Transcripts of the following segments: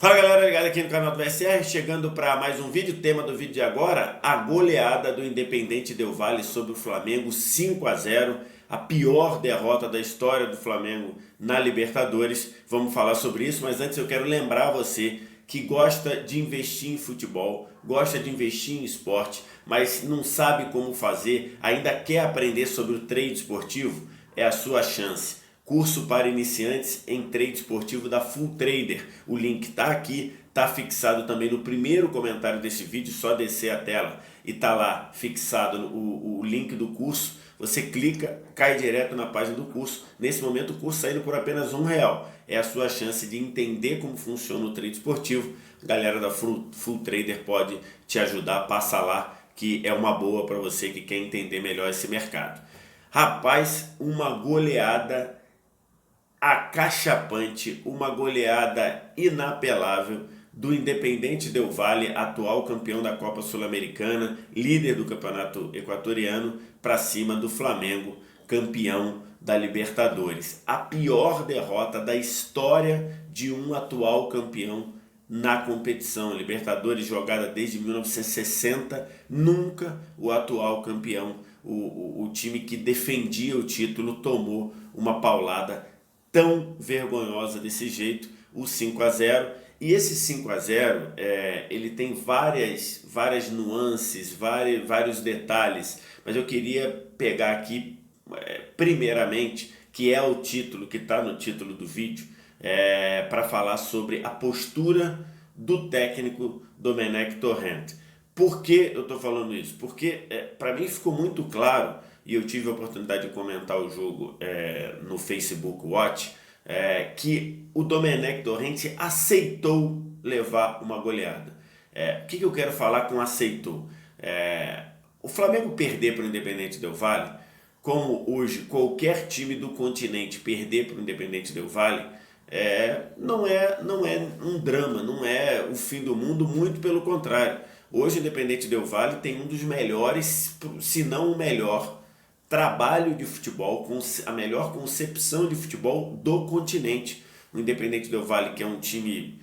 Fala galera, ligado aqui no canal do VSR, chegando para mais um vídeo. Tema do vídeo de agora, a goleada do Independente Del Valle sobre o Flamengo, 5-0, a pior derrota da história do Flamengo na Libertadores. Vamos falar sobre isso, mas antes eu quero lembrar você que gosta de investir em futebol, gosta de investir em esporte, mas não sabe como fazer, ainda quer aprender sobre o trade esportivo, é a sua chance. Curso para iniciantes em trade esportivo da Full Trader. O link está aqui, está fixado também no primeiro comentário desse vídeo, só descer a tela e está lá fixado o link do curso. Você clica, cai direto na página do curso. Nesse momento o curso saindo por apenas R$1. É a sua chance de entender como funciona o trade esportivo. A galera da Full Trader pode te ajudar, passa lá que é uma boa para você que quer entender melhor esse mercado. Rapaz, uma goleada acachapante, uma goleada inapelável do Independente Del Valle, atual campeão da Copa Sul-Americana, líder do campeonato equatoriano, para cima do Flamengo, campeão da Libertadores. A pior derrota da história de um atual campeão na competição. Libertadores jogada desde 1960, nunca o atual campeão, o time que defendia o título, tomou uma paulada tão vergonhosa desse jeito, o 5-0. E esse 5-0 ele tem várias nuances, vários detalhes, mas eu queria pegar aqui primeiramente, que é o título, que está no título do vídeo, para falar sobre a postura do técnico Domenech Torrent. Por que eu estou falando isso? Porque para mim ficou muito claro, e eu tive a oportunidade de comentar o jogo no Facebook Watch, que o Domenech Torrent aceitou levar uma goleada. O que eu quero falar com aceitou? O Flamengo perder para o Independente Del Valle, como hoje qualquer time do continente perder para o Independente Del Valle, não é um drama, não é o fim do mundo, muito pelo contrário. Hoje o Independente Del Valle tem um dos melhores, se não o melhor, trabalho de futebol, com a melhor concepção de futebol do continente. O Independente Del Valle, que é um time,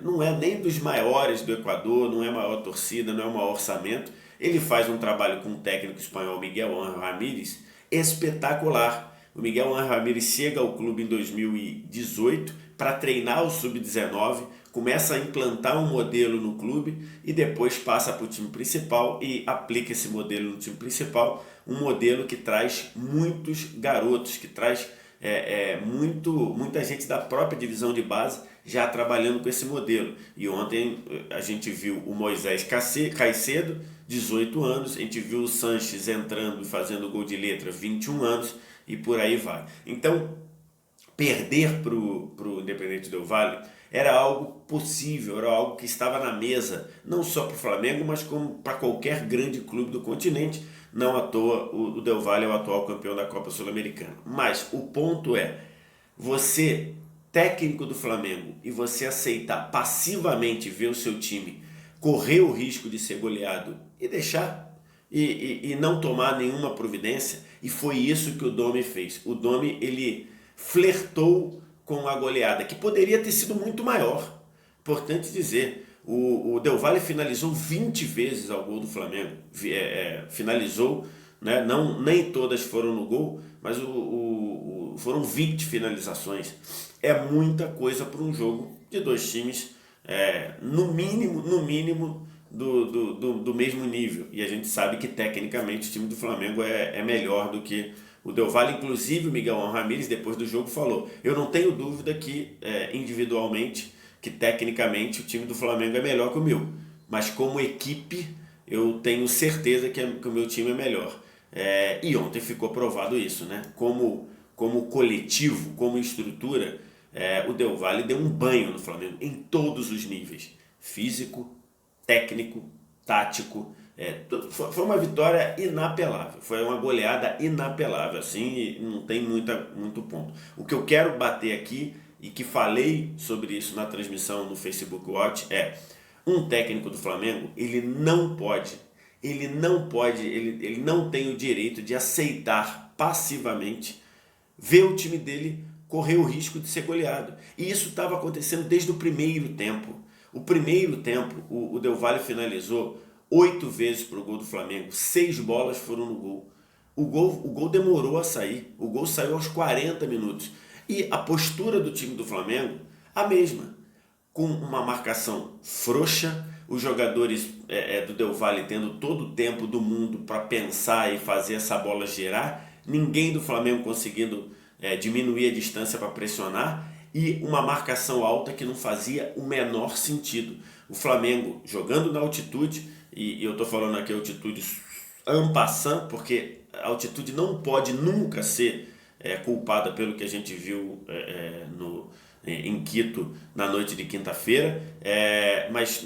não é nem dos maiores do Equador, não é a maior torcida, não é o maior orçamento, ele faz um trabalho com o técnico espanhol Miguel Ángel Ramírez espetacular. O Miguel Ángel Ramírez chega ao clube em 2018 para treinar o Sub-19, começa a implantar um modelo no clube e depois passa para o time principal e aplica esse modelo no time principal, um modelo que traz muitos garotos, que traz muita gente da própria divisão de base já trabalhando com esse modelo. E ontem a gente viu o Moisés Caicedo, 18 anos, a gente viu o Sanches entrando e fazendo gol de letra, 21 anos, e por aí vai. Então, perder para o Independente Del Valle era algo possível, era algo que estava na mesa, não só para o Flamengo, mas como para qualquer grande clube do continente. Não à toa o Del Valle é o atual campeão da Copa Sul-Americana. Mas o ponto é, você, técnico do Flamengo, e você aceitar passivamente ver o seu time correr o risco de ser goleado e deixar, e não tomar nenhuma providência, e foi isso que o Domi fez. O Domi, ele flertou com a goleada, que poderia ter sido muito maior. Importante dizer, o Del Valle finalizou 20 vezes ao gol do Flamengo. Finalizou, né? Nem todas foram no gol, mas foram 20 finalizações. É muita coisa para um jogo de dois times, no mínimo do mesmo nível. E a gente sabe que tecnicamente o time do Flamengo é melhor do que o Del Valle. Inclusive o Miguel Ángel Ramírez depois do jogo falou: eu não tenho dúvida que individualmente, que tecnicamente o time do Flamengo é melhor que o meu, mas como equipe eu tenho certeza que o meu time é melhor. E ontem ficou provado isso, né? Como coletivo, como estrutura, o Del Valle deu um banho no Flamengo em todos os níveis: físico, técnico, tático. Foi uma vitória inapelável, foi uma goleada inapelável, assim, não tem muito ponto. O que eu quero bater aqui, e que falei sobre isso na transmissão no Facebook Watch, um técnico do Flamengo, ele não tem o direito de aceitar passivamente ver o time dele correr o risco de ser goleado. E isso estava acontecendo desde o primeiro tempo. O primeiro tempo, o Del Valle finalizou 8 vezes para o gol do Flamengo, 6 bolas foram no gol. O gol demorou a sair, o gol saiu aos 40 minutos. E a postura do time do Flamengo, a mesma, com uma marcação frouxa, os jogadores do Del Valle tendo todo o tempo do mundo para pensar e fazer essa bola girar, ninguém do Flamengo conseguindo diminuir a distância para pressionar, e uma marcação alta que não fazia o menor sentido. O Flamengo jogando na altitude, e eu estou falando aqui altitude en passant, porque a altitude não pode nunca ser culpada pelo que a gente viu em Quito na noite de quinta-feira, mas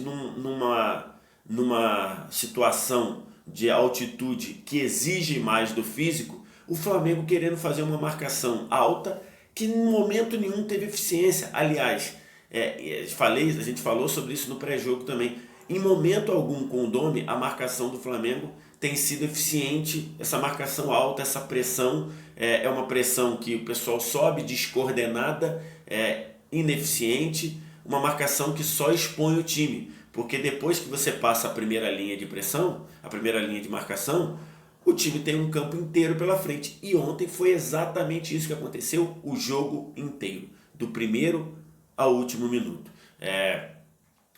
numa situação de altitude que exige mais do físico, o Flamengo querendo fazer uma marcação alta que em momento nenhum teve eficiência. Aliás, a gente falou sobre isso no pré-jogo também. Em momento algum com o Domi, a marcação do Flamengo tem sido eficiente. Essa marcação alta, essa pressão, é uma pressão que o pessoal sobe descoordenada, ineficiente, uma marcação que só expõe o time. Porque depois que você passa a primeira linha de pressão, a primeira linha de marcação, o time tem um campo inteiro pela frente. E ontem foi exatamente isso que aconteceu o jogo inteiro, do primeiro ao último minuto.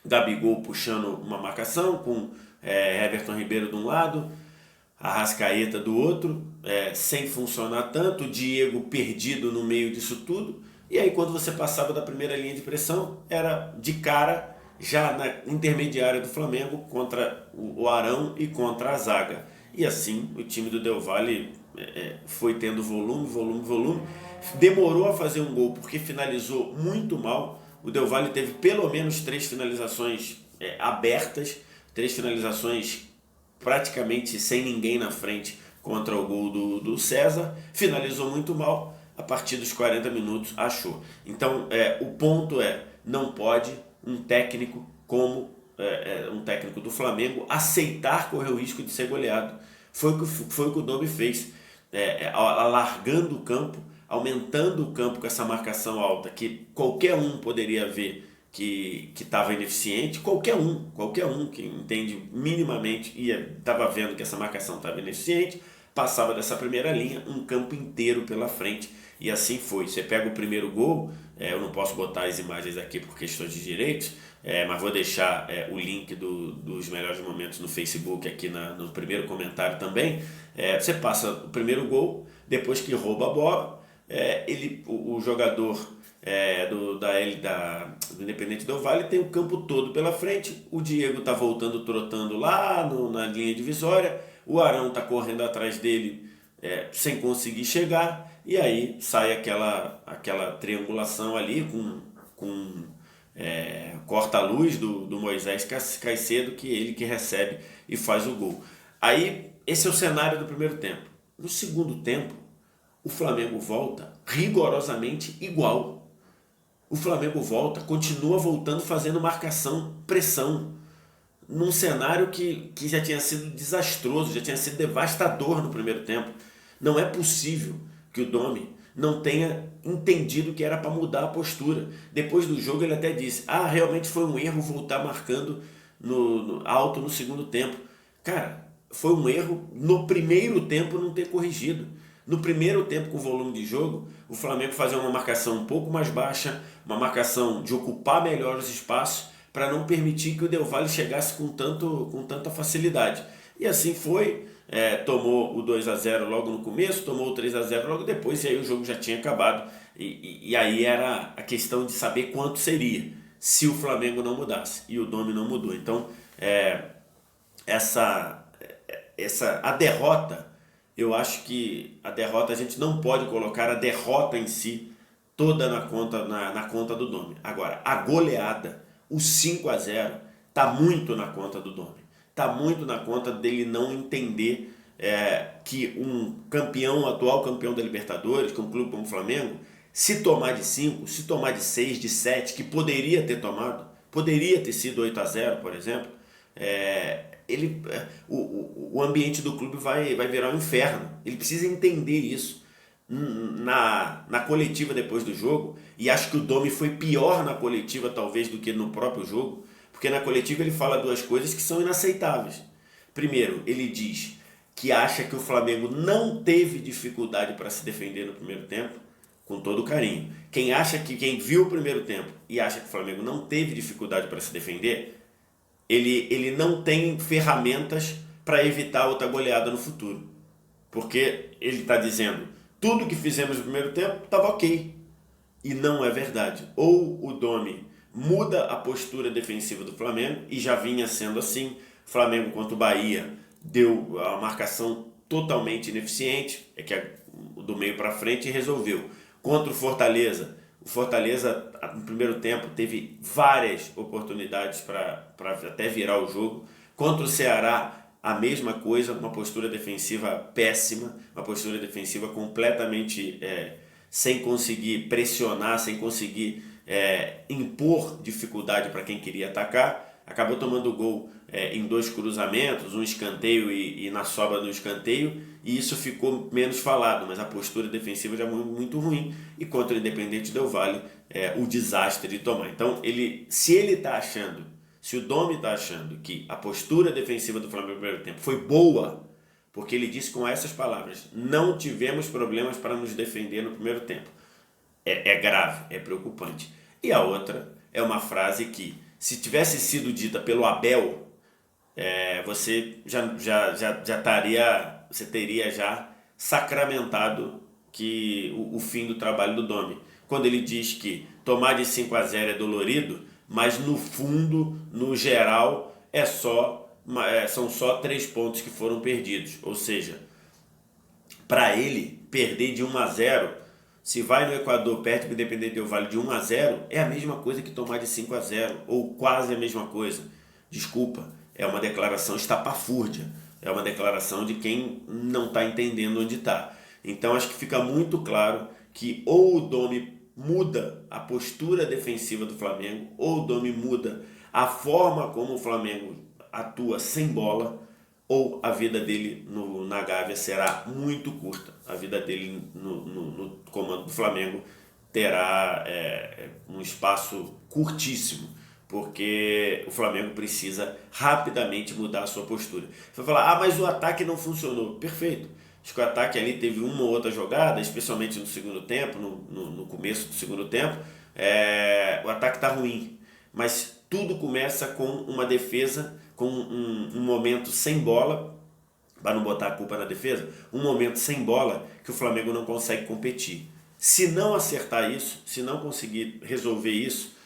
Gabigol puxando uma marcação com Everton Ribeiro de um lado, Arrascaeta do outro, sem funcionar tanto, o Diego perdido no meio disso tudo. E aí quando você passava da primeira linha de pressão, era de cara já na intermediária do Flamengo contra o Arão e contra a zaga. E assim o time do Del Valle foi tendo volume. Demorou a fazer um gol porque finalizou muito mal. O Del Valle teve pelo menos 3 finalizações abertas, 3 finalizações praticamente sem ninguém na frente contra o gol do César. Finalizou muito mal, a partir dos 40 minutos achou. Então o ponto não pode um técnico como um técnico do Flamengo aceitar correr o risco de ser goleado. Foi o que o Domi fez, alargando o campo, aumentando o campo com essa marcação alta, que qualquer um poderia ver que estava ineficiente, qualquer um que entende minimamente estava vendo que essa marcação estava ineficiente, passava dessa primeira linha, um campo inteiro pela frente, e assim foi. Você pega o primeiro gol, eu não posso botar as imagens aqui por questões de direitos, mas vou deixar o link dos melhores momentos no Facebook aqui no primeiro comentário também. Você passa o primeiro gol, depois que rouba a bola, o jogador do Independente Del Valle tem o campo todo pela frente, o Diego está voltando, trotando lá na linha divisória, o Arão está correndo atrás dele sem conseguir chegar, e aí sai aquela triangulação ali com corta-luz do Moisés Caicedo, que ele que recebe e faz o gol. Aí esse é o cenário do primeiro tempo. No segundo tempo, o Flamengo volta rigorosamente igual. O Flamengo continua voltando, fazendo marcação, pressão, num cenário que já tinha sido desastroso, já tinha sido devastador no primeiro tempo. Não é possível que o Domi não tenha entendido que era para mudar a postura. Depois do jogo ele até disse, realmente foi um erro voltar marcando alto no segundo tempo. Cara, foi um erro no primeiro tempo não ter corrigido. No primeiro tempo, com o volume de jogo, o Flamengo fazia uma marcação um pouco mais baixa, uma marcação de ocupar melhor os espaços, para não permitir que o Del Valle chegasse com tanta facilidade. E assim foi, tomou o 2-0 logo no começo, tomou o 3-0 logo depois, e aí o jogo já tinha acabado. E aí era a questão de saber quanto seria, se o Flamengo não mudasse, e o Domi não mudou. Então, a derrota, eu acho que a derrota, a gente não pode colocar a derrota em si toda na conta do Domi. Agora, a goleada, o 5-0, está muito na conta do Domi. Está muito na conta dele não entender que um atual campeão da Libertadores, que um clube como o Flamengo, se tomar de 5, se tomar de 6, de 7, que poderia ter tomado, poderia ter sido 8-0, por exemplo, o ambiente do clube vai virar um inferno. Ele precisa entender isso. na coletiva depois do jogo, e acho que o Domi foi pior na coletiva talvez do que no próprio jogo, porque na coletiva ele fala duas coisas que são inaceitáveis. Primeiro, ele diz que acha que o Flamengo não teve dificuldade para se defender no primeiro tempo, com todo carinho. Quem viu o primeiro tempo e acha que o Flamengo não teve dificuldade para se defender, ele não tem ferramentas para evitar outra goleada no futuro. Porque ele está dizendo, tudo que fizemos no primeiro tempo estava ok. E não é verdade. Ou o Domi muda a postura defensiva do Flamengo, e já vinha sendo assim. Flamengo contra o Bahia deu a marcação totalmente ineficiente, que é do meio para frente, e resolveu. Contra o Fortaleza no primeiro tempo teve várias oportunidades para até virar o jogo. Contra o Ceará, a mesma coisa, uma postura defensiva péssima, uma postura defensiva completamente sem conseguir pressionar, sem conseguir impor dificuldade para quem queria atacar. Acabou tomando gol em dois cruzamentos, um escanteio e na sobra do escanteio, e isso ficou menos falado, mas a postura defensiva já é muito ruim, e contra o Independente Del Valle, o desastre de tomar. Então, se o Domi está achando que a postura defensiva do Flamengo no primeiro tempo foi boa, porque ele disse com essas palavras, não tivemos problemas para nos defender no primeiro tempo, é grave, é preocupante. E a outra é uma frase que, se tivesse sido dita pelo Abel, você teria já sacramentado o fim do trabalho do Domi. Quando ele diz que tomar de 5-0 é dolorido, mas no fundo, no geral, são só 3 pontos que foram perdidos. Ou seja, para ele, perder de 1-0, se vai no Equador, perde para o Independente Del Valle de 1-0, é a mesma coisa que tomar de 5-0, ou quase a mesma coisa. Desculpa, é uma declaração estapafúrdia, é uma declaração de quem não está entendendo onde está. Então acho que fica muito claro que ou o Domi muda a postura defensiva do Flamengo, ou o Domi muda a forma como o Flamengo atua sem bola, ou a vida dele na Gávea será muito curta. A vida dele no comando do Flamengo terá um espaço curtíssimo, porque o Flamengo precisa rapidamente mudar a sua postura. Você vai falar, mas o ataque não funcionou. Perfeito. Acho que o ataque ali teve uma ou outra jogada, especialmente no segundo tempo, no começo do segundo tempo, o ataque está ruim. Mas tudo começa com uma defesa, com um momento sem bola, para não botar a culpa na defesa, um momento sem bola que o Flamengo não consegue competir. Se não acertar isso, se não conseguir resolver isso,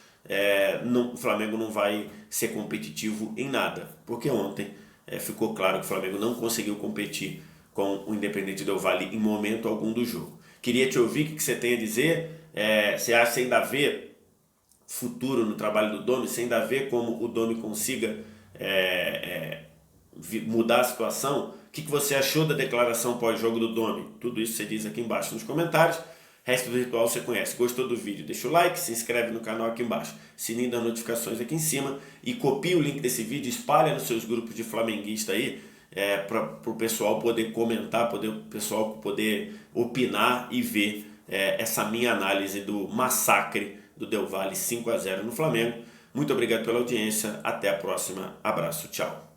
o Flamengo não vai ser competitivo em nada. Porque ontem ficou claro que o Flamengo não conseguiu competir com o Independente Del Valle em momento algum do jogo. Queria te ouvir o que você tem a dizer. Você acha que ainda vê futuro no trabalho do Domi, sem ainda ver como o Domi consiga mudar a situação? O que você achou da declaração pós-jogo do Domi? Tudo isso você diz aqui embaixo nos comentários. Resto do ritual você conhece. Gostou do vídeo? Deixa o like, se inscreve no canal aqui embaixo, sininho das notificações aqui em cima, e copia o link desse vídeo, espalha nos seus grupos de flamenguistas aí, para o pessoal poder comentar, o pessoal poder opinar e ver essa minha análise do massacre do Del Valle 5-0 no Flamengo. Muito obrigado pela audiência, até a próxima, abraço, tchau.